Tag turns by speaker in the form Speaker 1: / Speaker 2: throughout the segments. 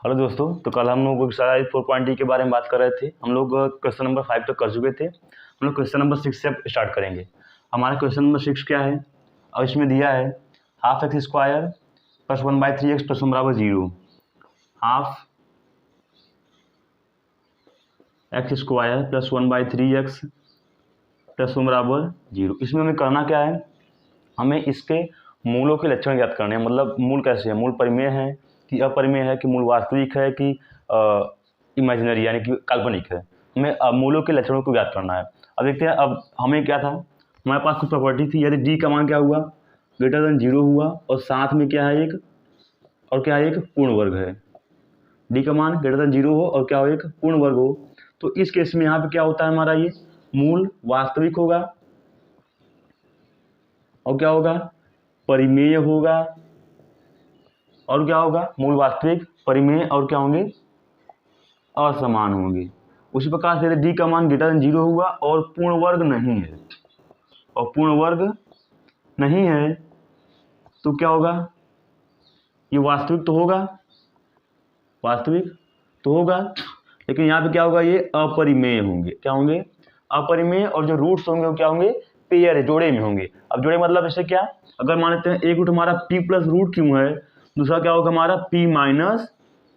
Speaker 1: Hello दोस्तों, तो कल हम लोग एक्सरसाइज 4.0 के बारे में बात कर रहे थे। हम लोग क्वेश्चन नंबर 5 तक कर चुके थे। हम लोग क्वेश्चन नंबर 6 से स्टार्ट करेंगे। हमारा क्वेश्चन नंबर 6 क्या है? और इसमें दिया है half x square plus 1/3x plus 1 बराबर 0। Half x square plus 1/3x plus 1 बराबर 0। इसमें हमें करना क्या है? हमें इसके मूलों के लक्षण ज्ञात करने हैं। मतलब मूल कैसे है? मूल परिमेय है कि अपरिमेय है कि मूल वास्तविक है कि इमेजिनरी यानी कि काल्पनिक है। हमें मूलों के लक्षणों को ज्ञात करना है। अब देखते हैं, अब हमें क्या था, हमारे पास कुछ प्रॉपर्टी थी। यदि डी का मान क्या हुआ, ग्रेटर देन 0 हुआ और साथ में क्या है एक, और क्या है, एक पूर्ण वर्ग है। डी का मान ग्रेटर देन 0 हो और क्या हो, एक पूर्ण वर्ग हो, तो इस केस में यहाँ पे क्या होता है, हमारा ये मूल वास्तविक होगा और क्या होगा, परिमेय होगा। और क्या होगा, मूल वास्तविक, परिमेय और क्या होंगे, असमान होंगे। उसी प्रकार से डी का मान ग्रेटर देन 0 हुआ और पूर्ण वर्ग नहीं है, और पूर्ण वर्ग नहीं है तो क्या होगा, ये वास्तविक तो होगा, वास्तविक तो होगा, लेकिन यहाँ पे क्या होगा, ये अपरिमेय होंगे। क्या होंगे, अपरिमेय। और जो रूट्स होंगे वो क्या होंगे, पेयर, जोड़े में होंगे। अब जोड़े मतलब इससे क्या, अगर मान लेते हैं एक रूट हमारा p प्लस रूट क्यू है, दूसरा क्या होगा हमारा p माइनस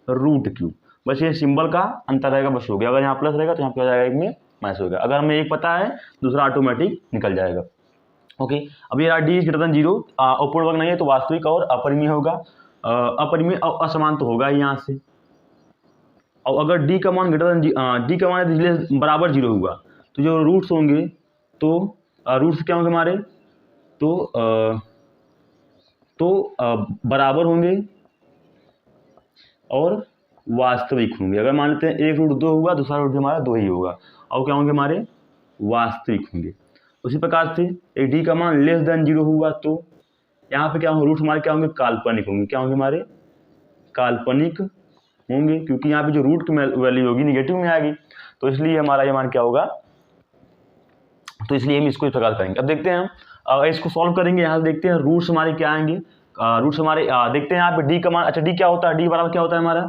Speaker 1: रूट क्यू। बस ये सिंबल का अंतर रहेगा, बस हो गया। अगर यहाँ प्लस रहेगा तो यहाँ पे हो जाएगा, एक में माइनस होगा। अगर हमें एक पता है, दूसरा ऑटोमेटिक निकल जाएगा। ओके, अब ये डी ग्रेटर देन 0 और पूर्ण वर्ग नहीं है तो वास्तविक और अपरिमेय होगा। अपरिमेय और असमान तो होगा ही यहाँ से। और अगर डी का मान ग्रेटर देन डी का मान बराबर 0 हुआ तो जो रूट्स होंगे, तो रूट्स क्या होंगे हमारे, तो बराबर होंगे और वास्तविक होंगे। अगर मान लेते हैं एक रूट 2 हुआ, दूसरा रूट हमारा 2 ही होगा, और क्या होंगे हमारे, वास्तविक होंगे। उसी प्रकार से एक डी का मान लेस देन 0 हुआ तो यहाँ पे क्या होंगे, रूट हमारे क्या होंगे, काल्पनिक होंगे। क्या होंगे हमारे, काल्पनिक होंगे, क्योंकि यहाँ पे जो रूट की वैल्यू होगी निगेटिव में आएगी, तो इसलिए हमारा ये मान क्या होगा, तो इसलिए हम इसको इस प्रकार करेंगे। अब देखते हैं हम इसको सॉल्व करेंगे। यहाँ से देखते हैं रूट्स हमारे क्या आएंगे। रूट्स हमारे देखते हैं यहाँ पे डी का मान, अच्छा डी क्या होता है, डी बराबर क्या होता है हमारा,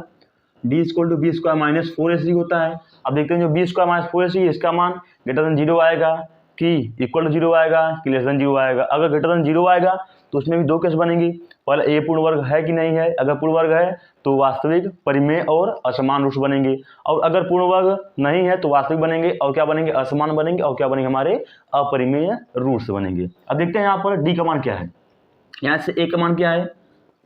Speaker 1: D equal to b square minus 4ac होता है। अब देखते हैं जो बी स्क्वायर माइनस 4ac, इसका मान ग्रेटर देन 0 आएगा कि इक्वल टू 0 आएगा कि लेस देन 0 आएगा। अगर ग्रेटर देन 0 आएगा तो उसमें भी दो केस बनेंगी। पहले ए पूर्ण वर्ग है कि नहीं है, अगर पूर्ण वर्ग है तो वास्तविक, परिमेय और असमान रूट्स बनेंगे, और अगर पूर्ण वर्ग नहीं है तो वास्तविक बनेंगे और क्या बनेंगे, असमान बनेंगे, और क्या बनेंगे हमारे अपरिमेय रूट्स बनेंगे। अब देखते हैं यहाँ पर डी का मान क्या है। यहाँ से ए का मान क्या है,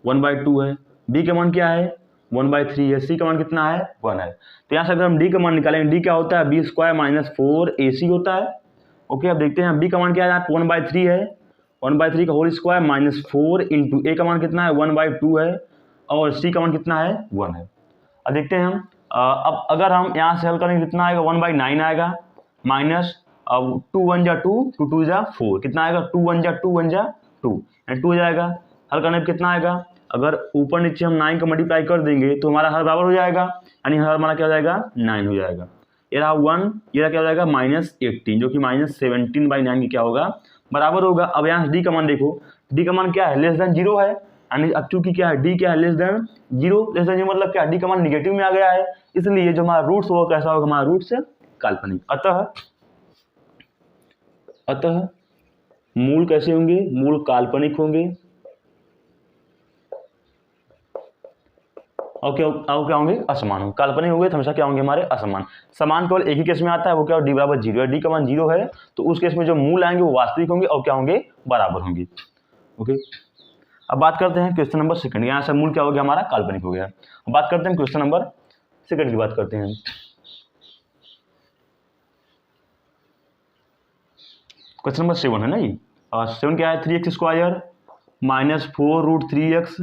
Speaker 1: 1/2 है, बी का मान क्या है, 1/3 है, सी का मान कितना है, 1 है। तो यहाँ से अगर हम डी का मान निकालेंगे, डी क्या होता है, बी स्क्वायर माइनस 4ac होता है। ओके, अब देखते हैं बी का मान क्या है, 1/3 है, 1/3 का होल स्क्वायर माइनस 4 इंटू ए का मान कितना है, 1/2 है, और सी का मान कितना है, 1 है। अब देखते हैं हम अब अगर हम यहाँ से हल करेंगे कितना आएगा, 1/9 आएगा, माइनस 2 1 जा 2, 2 2 जा 4, कितना आएगा, 2 1 जा 2 1 जा 2 एंड 2 जाएगा। हल करने पर कितना आएगा, अगर ऊपर नीचे हम 9 का मल्टीप्लाई कर देंगे तो हमारा हर बराबर हो जाएगा, यानी हर हमारा क्या हो जाएगा, 9 हो जाएगा। ये रहा 1, ये रहा क्या हो जाएगा, -18, जो कि -17/9 की क्या होगा, बराबर होगा। अब यहाँ डी का मान देखो, डी का मान क्या है, लेस देन 0 है, यानी अब चूंकि क्या है, डी क्या है, लेस देन 0, लेस देन 0 मतलब क्या, डी का मान निगेटिव में आ गया है, इसलिए जो हमारा रूट्स होगा कैसा होगा, हमारा रूट्स काल्पनिक। अतः मूल कैसे होंगे, मूल काल्पनिक होंगे, और क्या होंगे, असमान होंगे। काल्पनिक होंगे तो हमेशा क्या होंगे हमारे, असमान। समान केवल एक ही केस में आता है, वो क्या, डी बराबर 0 है, डी का मान 0 है तो उस केस में जो मूल आएंगे वो वास्तविक होंगे और क्या होंगे, बराबर होंगे। ओके, अब बात करते हैं क्वेश्चन नंबर 2। यहाँ से मूल क्या हो गया हमारा, काल्पनिक हो गया। अब बात करते हैं क्वेश्चन नंबर 2 की बात करते हैं। क्वेश्चन नंबर 7 है ना ये, 7 क्या है, 3x square minus 4√3x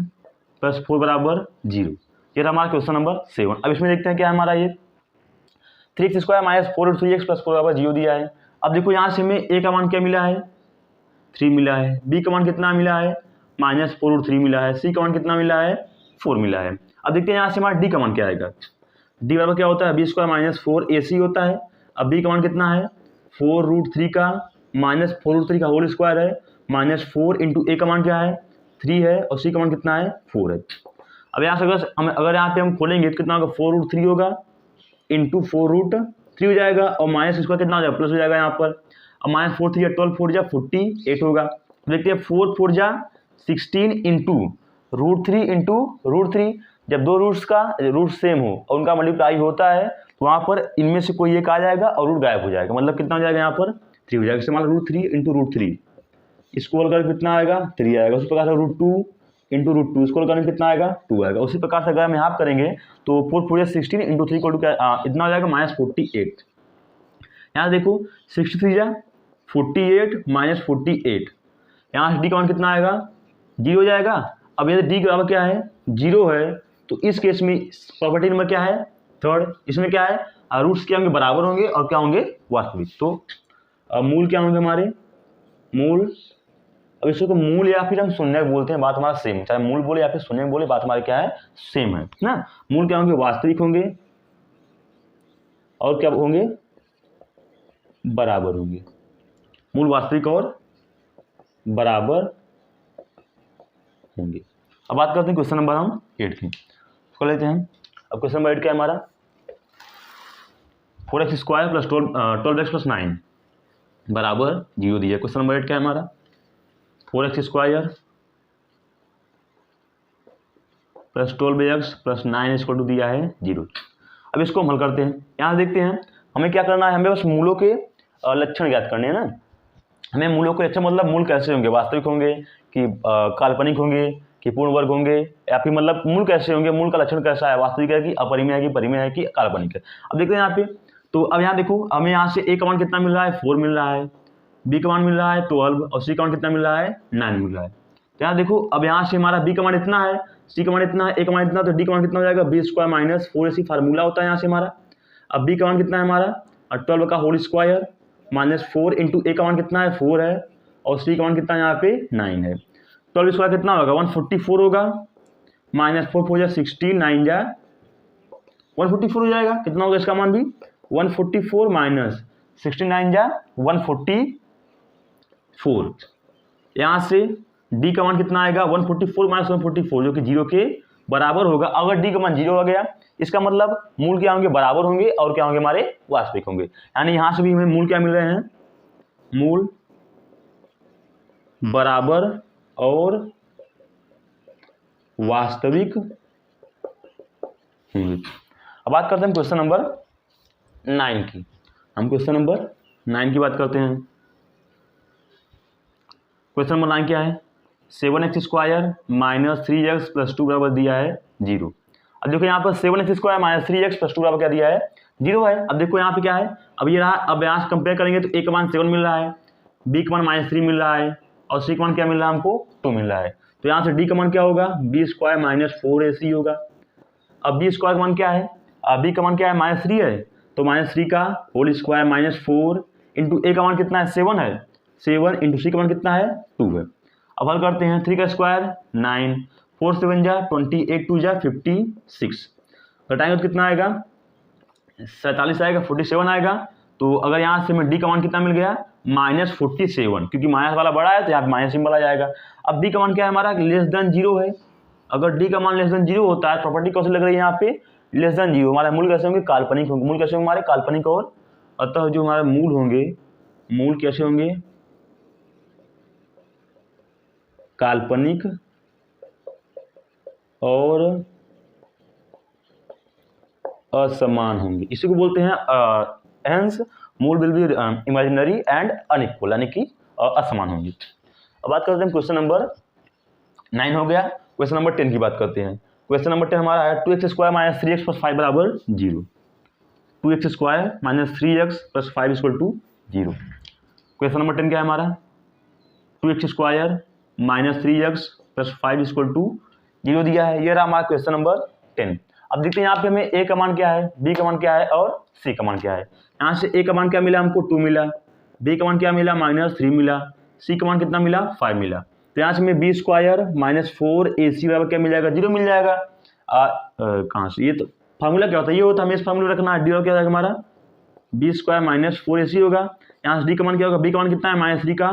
Speaker 1: plus 4 बराबर 0। ये रहा हमारा क्वेश्चन नंबर 7। अब इसमें देखते हैं क्या है हमारा, ये 3x square minus 4√3x plus 4 बराबर 0 दिया है। अब देखो यहाँ से हमें ए का मान क्या मिला है, 3 मिला है, बी का मान कितना मिला है, -4√3 मिला है, सी का मान कितना मिला है, 4 मिला है। अब देखते हैं यहाँ से हमारा डी का मान क्या आएगा। डी बराबर क्या होता है, बी स्क्वायर माइनस 4ac होता है। अब बी का मान कितना है, 4√3 का माइनस 4√3 का होल स्क्वायर है, -4 इंटू ए का मान क्या है, 3 है, और सी का मान कितना है, 4 है। अब यहाँ से अगर यहाँ पे हम खोलेंगे तो कितना होगा, 4√3 होगा इंटू 4√3 हो जाएगा, और माइनस इसका कितना हो जाएगा, प्लस हो जाएगा यहाँ पर। अब माइनस 4 3 12 4 जा 48 होगा। देखते हैं 4 4 जा 16 इंटू √3 इंटू √3। जब दो रूट्स का रूट सेम हो और उनका मल्टीप्लाई होता है तो वहाँ पर इनमें से कोई एक आ जाएगा और रूट गायब हो जाएगा, मतलब कितना हो जाएगा यहाँ पर 3 हो जाएगा। इससे मान लो √3 इंटू √3, इसको हल करके कितना आएगा 3 आएगा। उसी प्रकार से √2 इंटू √2, इसको हल करके कितना आएगा 2 आएगा। उसी प्रकार से अगर हम यहाँ करेंगे तो 4 4 16 इंटू 3 इतना हो जाएगा -48। यहाँ देखो 63 जा 48 -48, यहाँ से डी का मान कितना आएगा 0 हो जाएगा। अब यदि डी का क्या है 0 है तो इस केस में प्रॉपर्टी नंबर क्या है 3rd, इसमें क्या है रूट्स क्या होंगे बराबर होंगे और क्या होंगे वास्तविक। तो मूल क्या होंगे हमारे मूल, अब इसको मूल या फिर हम शून्य बोलते हैं, बात हमारा सेम, चाहे मूल बोले या फिर शून्य बोले बात हमारी क्या है सेम है ना। मूल क्या होंगे वास्तविक होंगे और क्या होंगे बराबर होंगे, मूल वास्तविक और बराबर होंगे। अब बात करते हैं क्वेश्चन नंबर हम 8 की, कर लेते हैं। अब क्वेश्चन नंबर 8 क्या है हमारा, 4x² प्लस 12x प्लस 9 बराबर 0 दिया। क्वेश्चन नंबर 8 क्या है हमारा, 4x² प्लस 12x प्लस 9 इसको टू दिया है 0। अब इसको हम हल करते हैं। यहाँ देखते हैं हमें क्या करना है, हमें बस मूलों के लक्षण ज्ञात करने हैं ना। हमें मूलों के लक्षण मतलब मूल कैसे होंगे, वास्तविक होंगे कि काल्पनिक होंगे कि पूर्ण वर्ग होंगे, या फिर मतलब मूल कैसे होंगे, मूल का लक्षण कैसा है, वास्तविक है कि अपरिमेय है कि परिमेय है कि काल्पनिक है। अब देखते हैं यहाँ पे, तो अब यहाँ देखो हमें यहाँ से ए का मान कितना मिल रहा है 4 मिल रहा है, बी का मान मिल रहा है 12 और सी का मान कितना मिल रहा है 9 मिल रहा है। तो यहाँ देखो अब यहाँ से हमारा बी का मान इतना है, सी का मान इतना है, ए का मान इतना, तो डी का मान कितना हो जाएगा b² माइनस 4ac फार्मूला होता है यहाँ से हमारा। अब बी का मान कितना है हमारा 12 का होल स्क्वायर माइनस 4 इंटू ए का मान कितना है 4 है और सी का मान कितना है यहाँ पे 9 है। 12 स्क्वायर कितना होगा 144 होगा, माइनस 4 4 जा 16 9 जा 144 हो जाएगा। कितना होगा इसका मान भी 144 माइनस 69 जा 144। यहाँ से डी का मान कितना आएगा 144 माइनस 144 जो कि 0 के बराबर होगा। अगर डी का मान 0 हो गया इसका मतलब मूल क्या होंगे बराबर होंगे और क्या होंगे हमारे वास्तविक होंगे। यानी यहाँ से भी हमें मूल क्या मिल रहे हैं, मूल बराबर और वास्तविक होंगे। अब बात करते हैं क्वेश्चन नंबर 9 की। हम क्वेश्चन नंबर 9 की बात करते हैं। क्वेश्चन नंबर 9 क्या है, 7x² माइनस 3x प्लस 2 बराबर दिया है 0। अब देखो यहाँ पर 7x² माइनस 3x प्लस 2 बराबर क्या दिया है 0 है। अब देखो यहाँ पे क्या है, अब ये रहा, अब यहाँ से कंपेयर करेंगे तो ए का मान 7 मिल रहा है, बी का मान -3 मिल रहा है और सी का मान क्या मिल रहा है हमको 2 मिल रहा है। तो यहाँ से डी का मान क्या होगा b² माइनस 4ac होगा। अब b² का मान क्या है, बी का मान क्या है -3 है, तो -3 का होल स्क्वायर माइनस 4 इंटू ए का मान कितना है 7 है, 7 इंटू सी का मान कितना है 2 है। अब हल करते हैं, 3 का स्क्वायर 9, 4 7 जा 28, 2 जा 56, घटाएंगे तो कितना आएगा 47 आएगा, 47 आएगा। तो अगर यहाँ से हमें डी का मान कितना मिल गया -47, क्योंकि माइनस वाला बड़ा है तो यहाँ पे माइनस सिंबल आ जाएगा। अब डी का मान क्या है हमारा लेस देन 0 है, अगर डी का मान लेस देन 0 होता है प्रॉपर्टी कैसे लग रही है यहाँ पे लेस देन 0, हमारे मूल कैसे होंगे काल्पनिक होंगे, मूल कैसे होंगे हमारे काल्पनिक और अतः जो हमारे मूल होंगे मूल कैसे होंगे काल्पनिक और असमान होंगे। इसी को बोलते हैं हेंस मूल will be imaginary and unequal, यानी कि असमान होंगे। अब बात करते हैं क्वेश्चन नंबर 9 हो गया। क्वेश्चन नंबर 10 की बात करते हैं। क्वेश्चन नंबर 10 हमारा है 2x² माइनस 3x प्लस 5 बराबर 0। 2x² minus 3x plus 5 equal to 0। Question number 10 क्या है हमारा 2x² minus 3x plus 5 equal to 0 दिया है। ये रहा हमारा क्वेश्चन नंबर 10। अब देखते हैं यहाँ पे हमें ए का मान क्या है, बी का मान क्या है और सी का मान क्या है। यहाँ से ए का मान क्या मिला हमको 2 मिला, बी का मान क्या मिला -3 मिला, सी का मान कितना मिला 5 मिला। तो यहाँ से हमें b² माइनस 4ac बराबर क्या मिल जाएगा 0 मिल जाएगा। कहाँ से ये तो फार्मूला क्या होता है, ये होता है हमें इस फार्मूला रखना है, डी क्या जाएगा हमारा b² माइनस 4ac होगा। यहाँ से डी का मान क्या होगा, बी का मान कितना है -3 का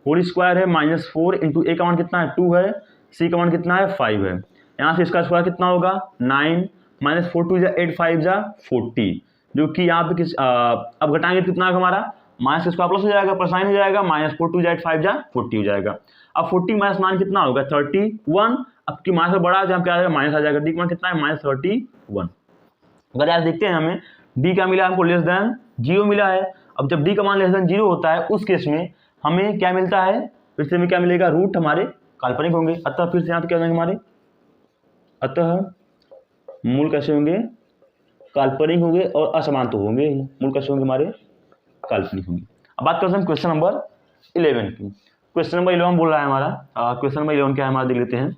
Speaker 1: होल स्क्वायर है -4 इंटू ए का मान कितना है 2 है, सी का मान कितना है 5 है। यहाँ से इसका स्क्वायर कितना होगा 9 माइनस 4 2 जा 8 5 जा 40, जो कि यहाँ पे अब घटाएंगे तो कितना होगा हमारा माइनस स्क्वायर प्लस हो जाएगा, प्लस 9 हो जाएगा, माइनस 4 2 जा 8 5 जा 40 हो जाएगा। अब 40 माइनस 9 कितना होगा 31, अब की माइनस बड़ा जहाँ क्या आ जाएगा माइनस आ जाएगा, डी का मान कितना है माइनस 31। अगर यार देखते हैं हमें डी का मिला हमको लेस देन 0 मिला है। अब जब डी का मान लेस देन 0 होता है उस केस में हमें क्या मिलता है, फिर से हमें क्या मिलेगा, रूट हमारे काल्पनिक होंगे। अतः फिर से यहाँ पे क्या होंगे हमारे, अतः मूल कैसे होंगे, काल्पनिक होंगे और असमान तो होंगे ही, मूल कैसे होंगे हमारे काल्पनिक होंगे। अब बात करते हैं क्वेश्चन नंबर 11 की। क्वेश्चन नंबर 11 बोल रहा है हमारा, क्वेश्चन नंबर 11 क्या है हमारा देख लेते हैं।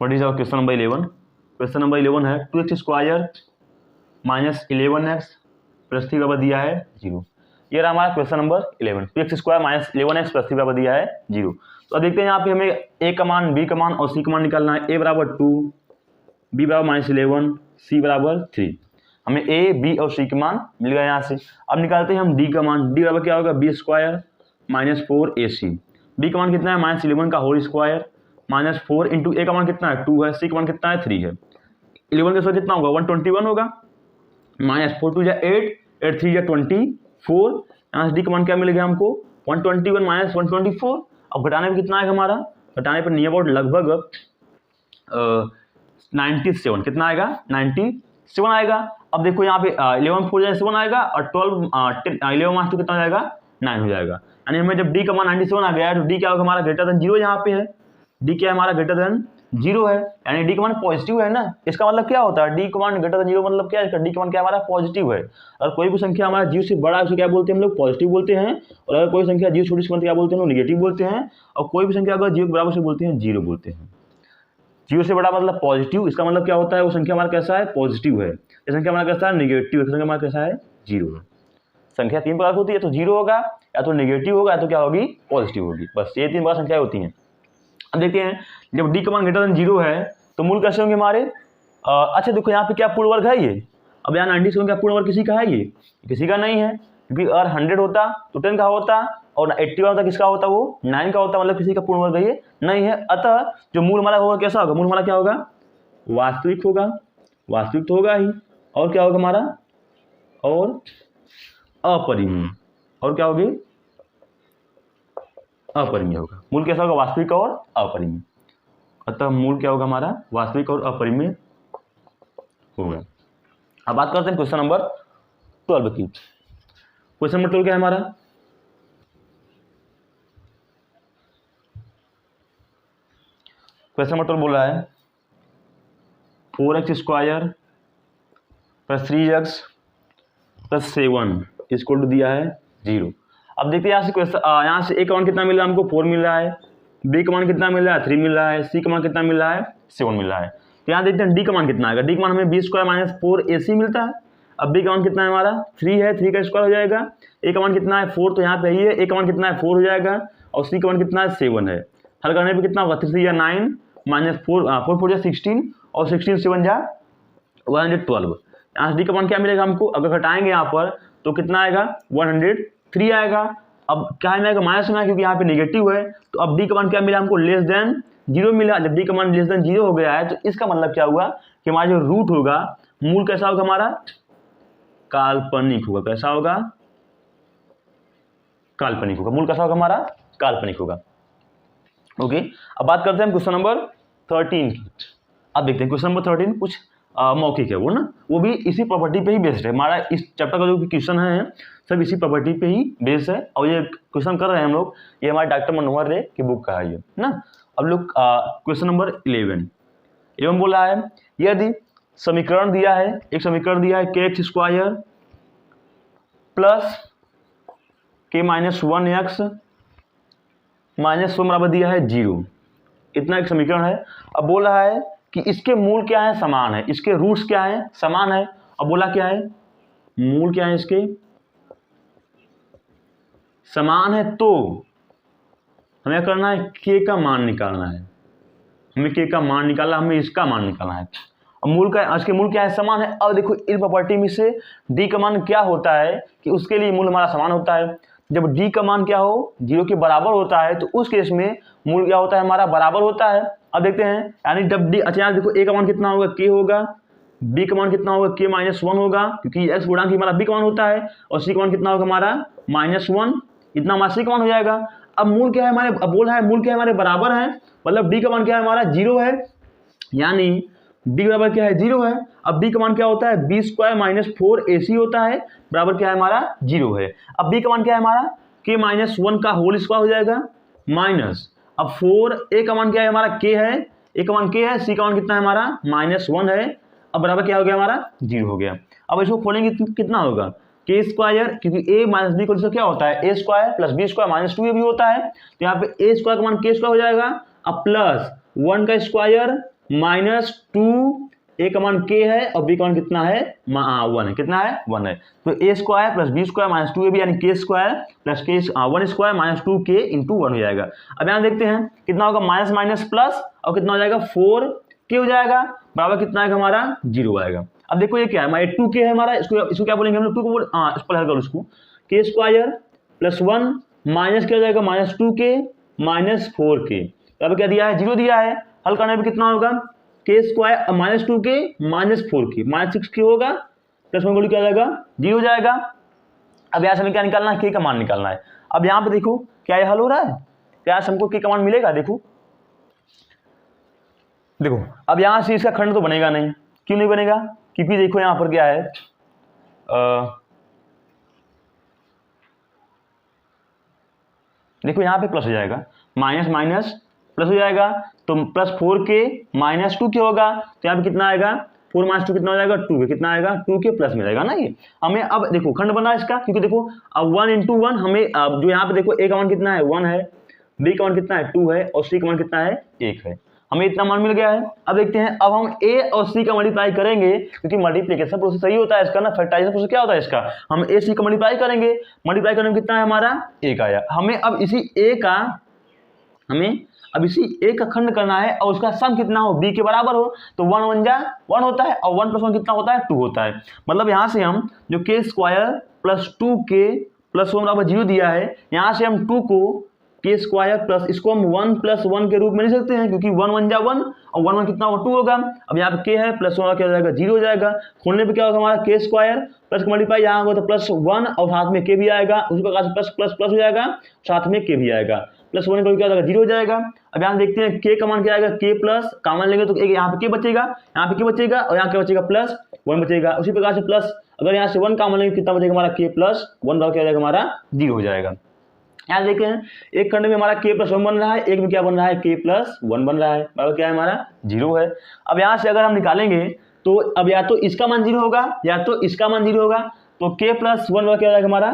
Speaker 1: What is our question number 11? Question number 11 है 2x square minus 11x plus 3 बराबर दिया है 0। ये रहा हमारा question number 11, 2x square minus 11x plus 3 बराबर दिया है 0। तो अब देखते हैं यहाँ पे हमें a का मान, b का मान और c का मान निकालना है। a बराबर 2, b बराबर माइनस 11, c बराबर 3। हमें a, b और c का मान मिल गया यहाँ से। अब निकालते हैं हम d का मान। d बराबर क्या होगा b square minus 4ac, b का मान कितना है माइनस 11 का whole square minus 4 into a का मान कितना है 2 है, c का मान कितना है 3 है। 11 का स्क्वायर कितना होगा 121 होगा, माइनस 4 2 जा 8, 8 3 जा 24, यहाँ से डी का मान क्या मिलेगा हमको 121 माइनस 124। अब घटाने में कितना आएगा हमारा, घटाने पर नियर अबाउट लगभग 97, कितना आएगा 97 आएगा। अब देखो यहाँ पे 11 4 7 आएगा और 11 माइनस 2 कितना हो जाएगा 9 हो जाएगा। यानी हमें जब डी का मान 97 आ गया है तो डी क्या होगा हमारा ग्रेटर देन 0, यहाँ पे है डी क्या है हमारा ग्रेटर देन 0 है, यानी डी का मान पॉजिटिव है ना। इसका मतलब क्या होता है डी का मान ग्रेटर देन 0 मतलब क्या है, इसका डी का मान क्या हमारा पॉजिटिव है। और कोई भी संख्या हमारा 0 से बड़ा है उसे क्या बोलते हैं हम लोग पॉजिटिव बोलते हैं, और अगर कोई संख्या 0 छोटी से बनती है क्या बोलते हैं हम लोग नेगेटिव बोलते हैं, और कोई भी संख्या अगर 0 के बराबर से बोलते हैं 0 बोलते हैं। 0 से बड़ा मतलब पॉजिटिव, इसका मतलब क्या होता है वो संख्या हमारा कैसा है पॉजिटिव है, ये संख्या हमारा कैसा है नेगेटिव, संख्या हमारा कैसा है 0 है। संख्या 3 प्रकार की होती है, तो 0 होगा या तो नेगेटिव होगा या तो क्या होगी पॉजिटिव होगी, बस ये 3 प्रकार संख्याएं होती हैं। अब देखते हैं जब डी का मान ग्रेटर देन 0 है तो मूल कैसे होंगे हमारे। अच्छा देखो यहाँ पे क्या पूर्ण वर्ग है ये, अब यहाँ 97 का पूर्ण वर्ग किसी का है, ये किसी का नहीं है, क्योंकि अगर 100 होता तो 10 का होता और 81 होता किसका होता वो 9 का होता, मतलब किसी का पूर्ण वर्ग ये नहीं है। अतः जो मूल हमारा होगा कैसा होगा, मूल हमारा क्या होगा वास्तविक होगा, वास्तविक तो होगा ही, और क्या होगा हमारा और अपरिमेय, और क्या होगी अपरिमेय होगा। मूल कैसा होगा वास्तविक और अपरिमेय, अतः मूल क्या होगा हमारा वास्तविक और अपरिमेय होगा। अब बात करते हैं क्वेश्चन नंबर 12 की। क्वेश्चन नंबर 12 क्या है हमारा, क्वेश्चन नंबर 12 बोल रहा है 4x square plus 3x plus 7 इसको दिया है 0। अब देखते हैं यहाँ से क्वेश्चन, यहाँ से a का मान कितना मिल रहा है हमको 4 मिल रहा है, b का मान कितना मिल रहा है 3 मिल रहा है, c का मान कितना मिल रहा है 7 मिल रहा है। तो यहाँ देखते हैं d का मान कितना आएगा, d का मान हमें b स्क्वायर माइनस 4ac मिलता है। अब b का मान कितना है हमारा 3 है, 3 का स्क्वायर हो जाएगा, a का मान कितना है 4 तो यहाँ पे ही है, a का मान कितना है 4 हो जाएगा और c का मान कितना है 7 है। हल करने पे कितना होगा 3 या 9 माइनस 4 4 जा 16 और 16 7 जा 112। यहाँ से d का मान क्या मिलेगा हमको, अगर घटाएंगे यहाँ पर तो कितना आएगा 103 आएगा। अब क्या आएगा माइनस में, क्योंकि यहाँ पे नेगेटिव है, तो अब डी का मान क्या मिला हमको लेस देन 0 मिला। जब डी का मान लेस देन 0 हो गया है तो इसका मतलब क्या हुआ कि हमारा जो रूट होगा मूल कैसा होगा हमारा काल्पनिक होगा, कैसा होगा काल्पनिक होगा, मूल कैसा होगा हमारा काल्पनिक होगा। ओके, अब बात करते हैं क्वेश्चन नंबर 13 की। अब देखते हैं क्वेश्चन नंबर 13 कुछ मौखिक है वो ना, वो भी इसी प्रॉपर्टी पे ही बेस्ड है। हमारा इस चैप्टर का जो क्वेश्चन है सब इसी प्रॉपर्टी पे ही बेस्ड है, और ये क्वेश्चन कर रहे हैं हम लोग, ये हमारे डॉक्टर मनोहर रे की बुक का है ये ना। अब लोग क्वेश्चन नंबर 11 बोला है यदि समीकरण दिया है, एक समीकरण दिया है के एक्स स्क्वायर प्लस के माइनस 1x माइनस 1 बराबर दिया है 0, इतना एक समीकरण है। अब बोल रहा है कि इसके मूल क्या है समान है, इसके रूट्स क्या है समान है। अब बोला क्या है मूल क्या है इसके समान है, तो हमें करना है के का मान निकालना है, हमें के का मान निकालना, हमें इसका मान निकालना है। अब मूल का इसके मूल क्या है समान है। अब देखो इस प्रॉपर्टी में से डी का मान क्या होता है कि उसके लिए मूल हमारा समान होता है। जब डी का मान क्या हो 0 के बराबर होता है तो उस केस में मूल क्या होता है हमारा बराबर होता है। अब देखते हैं यानी जब डी, अच्छा देखो ए का मान कितना होगा के होगा, बी का मान कितना होगा के -1 होगा क्योंकि एक्स गुणांक हमारा बी का मान होता है, और सी का मान कितना होगा हमारा -1, इतना हमारा सी का मान हो जाएगा। अब मूल क्या है हमारे, अब बोल रहा है मूल क्या है हमारे बराबर है, मतलब डी का मान क्या है हमारा 0 है, यानी डी बराबर क्या है 0 है। अब बी का मान क्या होता है बी स्क्वायर -4ac होता है, बराबर क्या है हमारा 0 है। अब बी का मान क्या है हमारा के -1 का होल स्क्वायर हो जाएगा माइनस, अब 4 ए का मान क्या है हमारा के है, ए का मान के है, सी का मान कितना है हमारा -1 है, अब बराबर क्या हो गया हमारा 0 हो गया। अब इसको खोलेंगे तो कितना होगा के स्क्वायर, क्योंकि ए माइनस बी को क्या होता है ए स्क्वायर प्लस बी स्क्वायर -2 भी होता है, तो यहाँ पे ए स्क्वायर का मान के स्क्वायर हो जाएगा, अब प्लस 1 का स्क्वायर -2, ए का मान के है और बी का मान कितना है 1 है, कितना है 1 है, तो A square plus B square -2ab यानी के स्क्वायर प्लस के 1 स्क्वायर -2k इंटू 1 हो जाएगा। अब यहाँ देखते हैं कितना होगा माइनस माइनस प्लस, और कितना हो जाएगा 4k हो जाएगा, बराबर कितना है हमारा 0 आएगा। अब देखो ये क्या है हमारा 2k है हमारा, इसको क्या बोलेंगे हम लोग 2 को बोल, हाँ इसको हल करो, इसको के स्क्वायर प्लस 1 माइनस क्या हो जाएगा -2k -4k, अब क्या दिया है 0 दिया है, हल करने पे कितना होगा के स्क्वायर -2k -4k -6k होगा, प्लस 1 बोली क्या हो जाएगा 0 हो जाएगा। अब यहाँ से हमें क्या निकालना है के का मान निकालना है। अब यहाँ पे देखो क्या ये हल हो रहा है, क्या हमको के का मान मिलेगा, देखो देखो अब यहाँ से इसका खंड तो बनेगा नहीं, क्यों नहीं बनेगा, क्योंकि देखो यहाँ पर क्या है देखो यहाँ पे प्लस हो जाएगा, माइनस माइनस प्लस हो जाएगा, तो प्लस 4k -2k होगा, तो यहाँ पे कितना आएगा 4 -2 कितना हो जाएगा 2k, कितना आएगा 2k प्लस में रहेगा ना ये हमें। अब देखो खंड बना इसका, क्योंकि देखो अब 1 × 1 हमें अब जो यहाँ पे देखो ए का मान कितना है 1 है, बी का मान कितना है 2 है, और सी का मान कितना है 1 है, हमें इतना मान मिल गया है। अब देखते हैं अब हम ए और सी का मल्टीप्लाई करेंगे, क्योंकि मल्टीप्लिकेशन प्रोसेस सही होता है इसका ना, फैक्टराइजेशन प्रोसेस क्या होता है इसका, हम ए सी का मल्टीप्लाई करेंगे, मल्टीप्लाई करने में कितना है हमारा 1 आया। हमें अब इसी ए का खंड करना है और उसका सम कितना हो बी के बराबर हो, तो 1 1 जा 1 होता है और 1 + 1 कितना होता है 2 होता है, मतलब यहाँ से हम जो के स्क्वायर प्लस 2k प्लस 1 बराबर 0 दिया है, यहाँ से हम 2 को के स्क्वायर प्लस इसको हम 1 + 1 के रूप में ले सकते हैं, क्योंकि 1 1 जा 1 और 1 1 कितना होगा 2 होगा। अब यहाँ पे के है प्लस 1 क्या हो जाएगा 0 हो जाएगा, खोलने पे क्या होगा हमारा के स्क्वायर प्लस मल्टीप्लाई यहाँ होगा तो +1 और साथ में के भी आएगा, उसी प्रकार से प्लस प्लस प्लस हो जाएगा, साथ में के भी आएगा, प्लस 1 क्या हो जाएगा 0 हो जाएगा। अब यहाँ देखते हैं के का मान क्या आएगा के प्लस कॉमन लेंगे तो यहाँ पे के बचेगा, यहाँ पे के बचेगा और यहाँ क्या बचेगा +1 बचेगा, उसी प्रकार से प्लस अगर यहाँ से 1 कॉमन लेंगे कितना बचेगा हमारा के प्लस 1 क्या हो जाएगा हमारा 0 हो जाएगा। यहाँ देखें एक खंड में हमारा के +1 बन रहा है, एक में क्या बन रहा है के +1 बन रहा है, बराबर क्या है हमारा 0 है। अब यहाँ से अगर हम निकालेंगे तो अब या तो इसका मान 0 होगा या तो इसका मान 0 होगा, तो के +1 क्या हो जाएगा हमारा